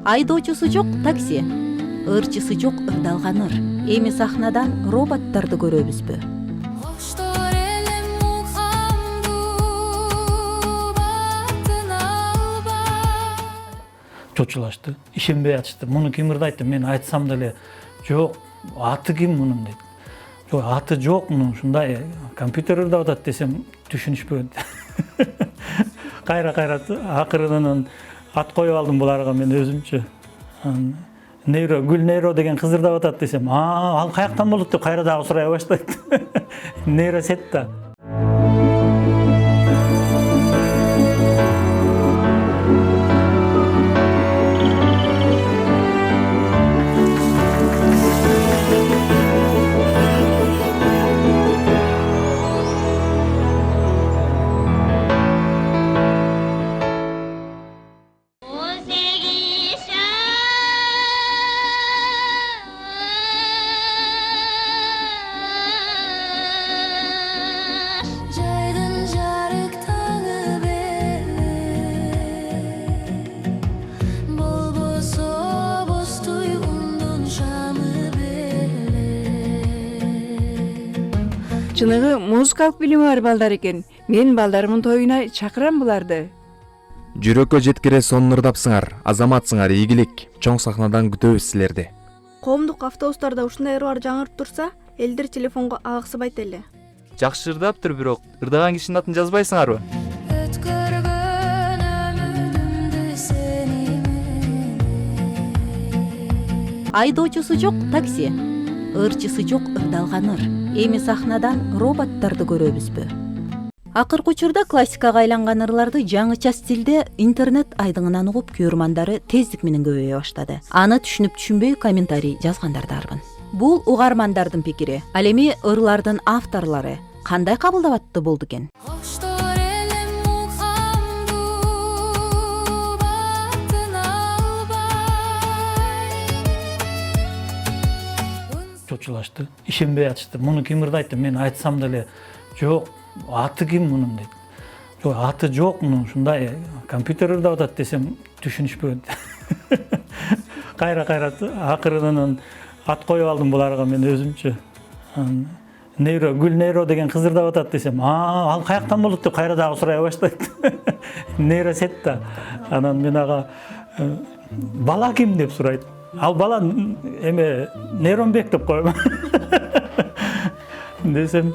Айдоочусу жок такси, ырчысы жок ырдалган ыр. Эми сахнадан роботтарды көрөбүзбү? Чочулашты, ишенбей атышты. Муну ким ырдайт? Мен айтсам деле, жок, аты ким мунун дейт. Жок, аты жок мунун, ушундай компьютер ырдап атат десем түшүнүшпөйт. Кайра акырынан ат коюп алдым буларга мен өзүмчө. Нейро, Гүлнейро деген кыз ырдап атат десем, ал каяктан болот деп кайра дагы сурай баштайт. Нейросетта. Чыныгы музыкалык билими бар балдар экен. Мен балдарымдын тоюна чакырам буларды. Жүрөккө жеткире сонун ырдапсыңар, азаматсыңар, ийгилик. Чоң сахнадан күтөбүз силерди. Коомдук автобустарда ушундай ырлар жаңырып турса, элдер телефонго агыксыбайт эле. Жакшы ырдаптыр, бирок ырдаган кишинин атын жазбайсыңарбы? Айдоочусу жок такси, ырчысы жок ырдалган ыр. Эми сахнадан роботтарды көрөбүзбү? Акыркы учурда классикага айланган ырларды жаңыча стилде интернет айдыңынан угуп көрөрмандары тездик менен көбөйө баштады. Аны түшүнүп-түшүнбөй комментарий жазгандар дарбын. Бул угармандардын пикири. Ал эми ырлардын авторлору кандай кабылдап атты болду экен? Чочулашты, ишенбей атышты. Муну ким ырдайт? Мен айтсам деле, жок, аты ким мунун дейт. Жок, аты жок мунун, ушундай компьютер ырдап атат десем түшүнүшпөйт. Кайра акырынан ат коюп алдым буларга мен өзүмчө. Нейро, Гүлнейро деген кыз ырдап атат десем, ал каяктан болот деп кайра дагы сурай баштайт. Нейросетта. Анан мен ага бала ким деп сурайт. Ал бала эме Нейронбек деп коем. Десем,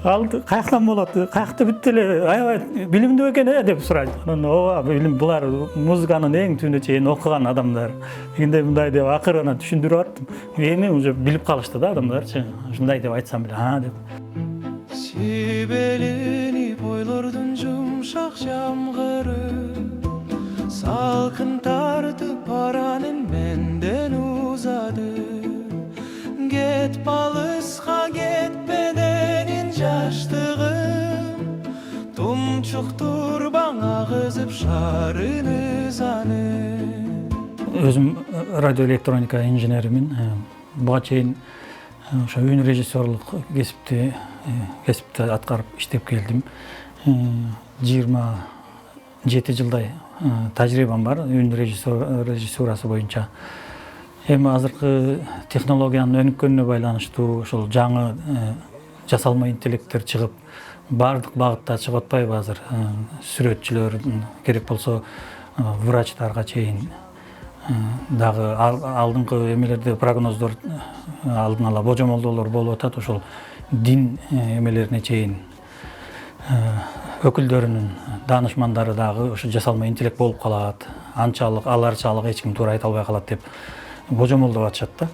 ал каяктан болот, каякта бүттү эле, аябай билимдүү экен деп сурайт. Анан ооба, билим булар музыканын эң түбүнө чейин окуган адамдар. Дегенде мындай деп акырына түшүндүрүп аттым. Эми уже билип калышты да адамдарчы. Ушундай деп айтсам эле, деп. Сибелинип ойлордун жумшак жамгыры, салкын тартып аранын менден узады. Кетп алыска кетпеденин жаштыгым, тумчуктурбаң агызып шарын ызаны. Өзүм радиоэлектроника инженеримин. Буга чейин ошо үн режиссерлук кесипти аткарып иштеп келдим. 27 жылдай тажрыйбам бар үн режиссурасы боюнча. Эми азыркы технологиянын өнүккөнүнө байланыштуу ошол жаңы жасалма интеллекттер чыгып, бардык багытта чыгып атпайбы азыр? Сүрөтчүлөр керек болсо врачтарга чейин дагы алдыңкы эмелерде прогноздор алдын ала божомолдоолор болуп атат. Ошол дин эмелерине чейин өкүлдөрүнүн данышмандары дагы ошо жасалма интеллект болуп калат. Анчалык, аларчалык эч ким туура айта албай калат деп божомолдоп атышат да.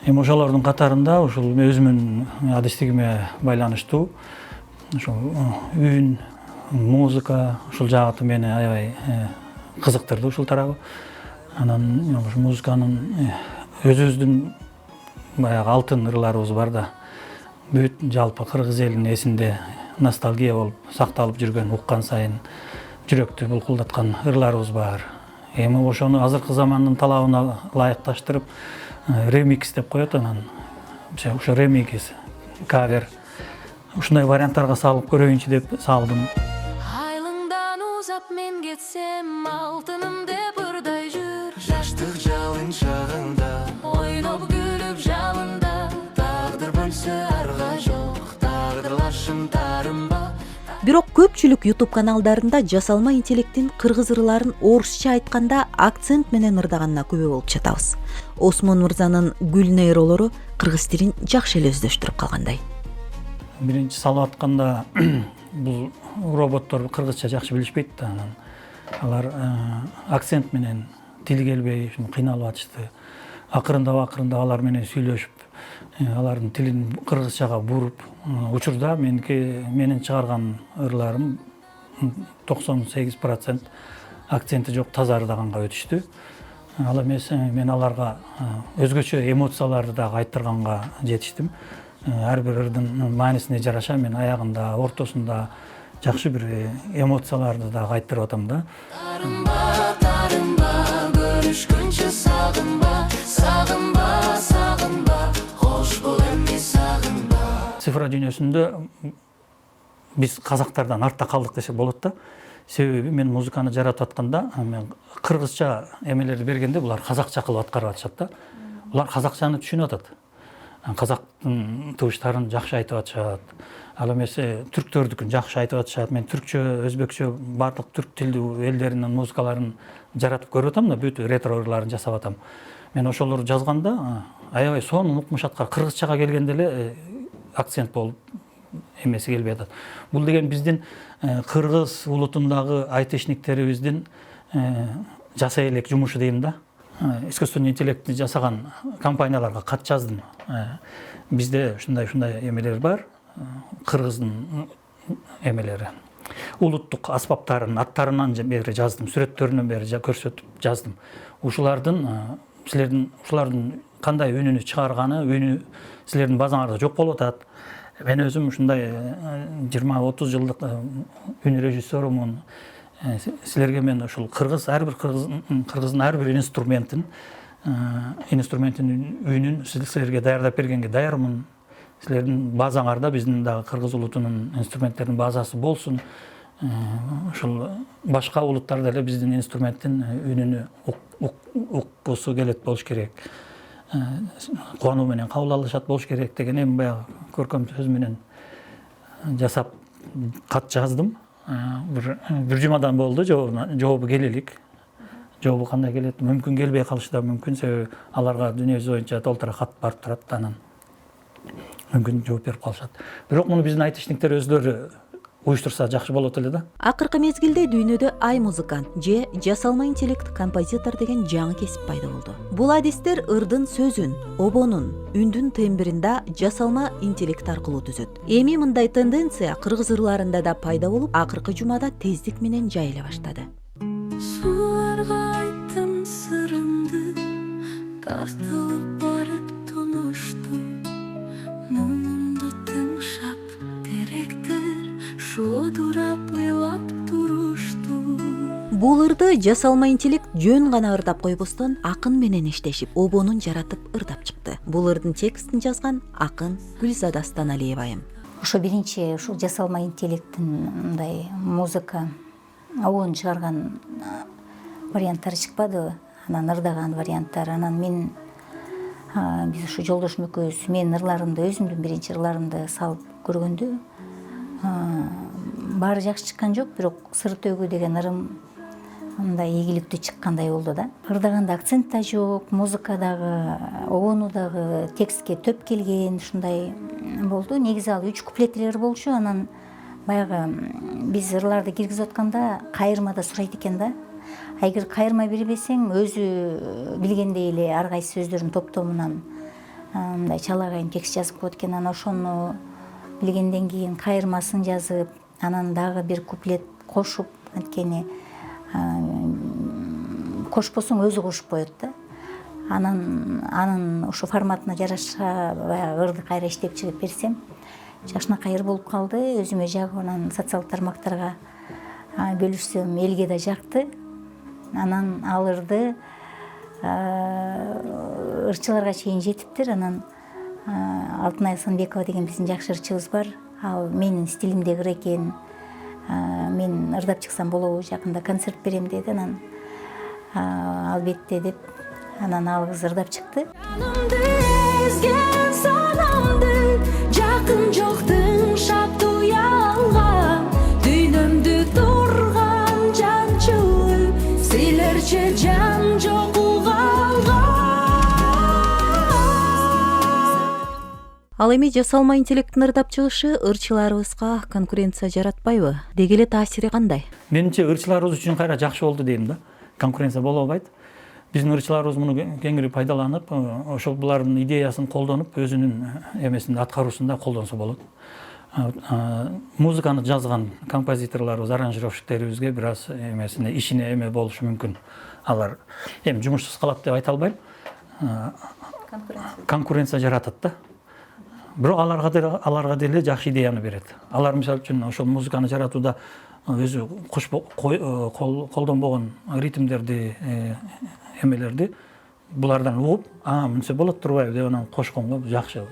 Эми ошолордун катарында ошол өзүмдүн адистигиме байланыштуу ошо үн, музыка, ошол жагы мени аябай кызыктырды, ушул тарабы. Анан ошо музыканын өзүбүздүн баягы алтын ырларыбыз бар да. Бүт жалпы кыргыз элинин эсинде ностальгия болуп сакталып жүргөн, уккан сайын жүрөктү булкулдаткан ырларыбыз бар. Эми ошону азыркы замандын талабына ылайыкташтырып ремикс деп коет, анан ошо ремикс, кавер. Ушундай варианттарга салып көрөйүнчү деп салдым. Айлыңдан узап мен кетсем, алтыным деп ырдай жүр. ыстық жалын шағында ойнап күліп жалында тағдыр бөлсе арға жоқ тағдырлашым тарымба. Бирок көпчүлүк YouTube каналдарында жасалма интеллекттин кыргыз ырларын орусча айтканда акцент менен ырдаганына күбө болуп жатабыз. Осмон мырзанын гүл нейролору кыргыз тилин жакшы эле өздөштүрүп калгандай. Биринчи салып атканда бул роботтор кыргызча жакшы билишпейт да, анан алар акцент менен тили келбей кыйналып атышты. Акырындап алар менен сүйлөшүп, алардын тилин кыргызчага буруп, учурда менин чыгарган ырларым 98% акценти жок таза ырдаганга өтүштү. Ал эмес мен аларга өзгөчө эмоцияларды дагы айттырганга жетиштим. Ар бир ырдын маанисине жараша мен аягында, ортосунда жакшы бир эмоцияларды дагы айттырып атам да. Тарымба, көрүшкөнчө сагынба, сагынба, хош бол эми сагынба. Цифра дүйнөсүндө биз казактардан артта калдык десек болот да. Себеби мен музыканы жаратып атканда, мен кыргызча эмелерди бергенде булар казакча кылып аткарып атышат да. Булар казакчаны түшүнүп атат. Казактын тыбыштарын жакшы айтып атышат. Ал эмес түрктөрдүкүн жакшы айтып атышат. Мен түркчө, өзбекчө бардык түрк тилдүү элдеринин музыкаларын жаратып көрүп атам да, бүт ретро ырларын жасап атам. Мен ошолорду жазганда аябай сонун укмушаткар кыргызчага келгенде эле акцент болуп эмеси келбей атат. Бул деген биздин кыргыз улутундагы айтышниктерибиздин жасай элек жумушу дейм да. Искусственный интеллектти жасаган компанияларга кат жаздым. Бизде ушундай эмелер бар. Кыргыздын эмелери. Улуттук аспаптарын аттарынан бери жаздым, сүрөттөрүнөн бери көрсөтүп жаздым. Ушулардын кандай үнүнү чыгарганы, үнү силердин базаңарда жок болуп атат. Мен өзүм ушундай 20-30 жылдык үн режиссерумун. Силерге мен ушул ар бир кыргыздын ар бир инструментин үнүн силерге даярдап бергенге даярмын. Силердин базаңарда биздин дагы кыргыз улутунун инструменттеринин базасы болсун. Ушул башка улуттар деле биздин инструменттин үнүнү уккусу келет болуш керек. Кубануу менен кабыл алышат болуш керек деген эми баягы көркөм сөз менен жасап кат жаздым. Bir жумадан болду, жообу келелик. Жообу кандай келет? Мүмкүн келбей калышы да мүмкүн, себеби аларга дүйнө жүзү боюнча толтура кат барып турат, анан мүмкүн жооп берип калышат. Бирок муну биздин айтышниктер өзлөрү уюштурса жакшы болот эле да. Акыркы мезгилде дүйнөдө ай музыкант же жасалма интеллект композитор деген жаңы кесип пайда болду. Бул адистер ырдын сөзүн, обонун, үндүн тембрин да жасалма интеллект аркылуу түзөт. Эми мындай тенденция кыргыз ырларында да пайда болуп, акыркы жумада тездик менен жайыла баштады. Sularga ayttım sırrımdı, tartılıp barıp tunuştu. Mumumdu tımşap terektir, şu durap uylap duruştu. Бул ырды жасалма интеллект жөн гана ырдап койбостон акын менен иштешип, обонун жаратып ырдап чыкты. Бул ырдын текстин жазган акын Гүлзада Станалиева айым. Ошо биринчи ушул жасалма интеллекттин мындай музыка обон чыгарган варианттары чыкпады, анан ырдаган варианттар. Анан мен биз ушу жолдошум экөөбүз менин ырларымды, өзүмдүн биринчи ырларымды салып көргөндө баары жакшы чыккан жок, бирок Сыр төгү деген ырым мындай ийгиликтүү чыккандай болду да. Ырдаганда акцент да жок, музыка дагы, обону дагы текстке төп келген, ушундай болду. Негизи ал 3 куплеттер болчу, анан баягы биз ырларды киргизип атканда кайырмада сурайт экен да. Эгер кайырма бербесең, өзү билгендей эле ар кайсы сөздөрдүн топтомунан мындай чалагайын текст жазып коет экен. Анан ошону билгенден кийин кайырмасын жазып, анан дагы бир куплет кошуп, анткени кошпосоң өзү кошуп коет да. Анын ошо форматына жараша баягы ырды кайра иштеп чыгып берсем, жакшынакай ыр болуп калды. Өзүмө жагып, анан социалдык тармактарга бөлүшсөм, элге да жакты. Анан ал ырды ырчыларга чейин жетиптир. Анан Алтынай Асанбекова деген биздин жакшы ырчыбыз бар. Ал менин стилимдеги ыр экен. Мен ырдап чыксам болобу, жакында концерт берем деди. Анан албетте деп анан ал кыз ырдап чыкты. Жанымды ezген санамды, жақын жоқтың шапты уялға, дүйнөмдү турган жанчылы, силерче жан жок угалга. Ал эми жасалма интеллекттин ырдап чыгышы ырчыларыбызга конкуренция жаратпайбы? Деги эле таасири кандай? Менимче ырчыларыбыз үчүн кайра жакшы болду дейм да. Конкуренция боло албайт. Биздин ырчыларыбыз муну кеңири пайдаланып, ошол булардын идеясын колдонуп, өзүнүн эмесинде аткаруусунда колдонсо болот. Музыканы жазган композиторлорубуз, аранжировщиктерибизге бир аз эмесине ишине эме болушу мүмкүн. Алар эми жумушсуз калат деп айта албайм. Конкуренция жаратат да. Бирок аларга деле жакшы идеяны берет. Алар мисалы үчүн ошол музыканы жаратууда өзү колдонбогон ритмдерди, эмелерди булардан угуп, мынча болот турбайбы деп анан кошконго жакшы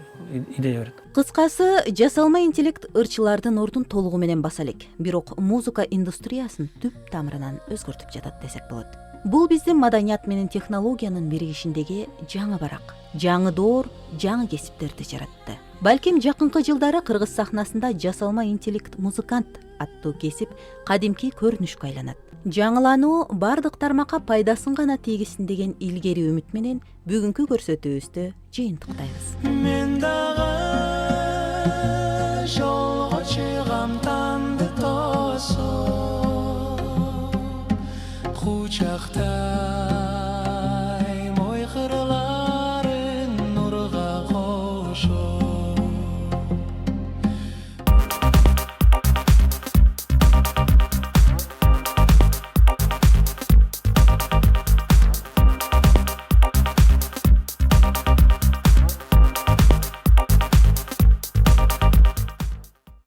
идея берет. Кыскасы, жасалма интеллект ырчылардын ордун толугу менен баса элек, бирок музыка индустриясын түп тамырынан өзгөртүп жатат десек болот. Бул биздин маданият менен технологиянын биригишиндеги жаңы барак, жаңы доор, жаңы кесиптерди жаратты. Балким жакынкы жылдары кыргыз сахнасында жасалма интеллект музыкант аттуу кесип кадимки көрүнүшкө айланат. Жаңылануу бардык тармакка пайдасын гана тийгизсин деген илгери үмүт менен бүгүнкү көрсөтүүбүздү жыйынтыктайбыз. Мен дагы жолго чыгам таңды тосуп, кучакта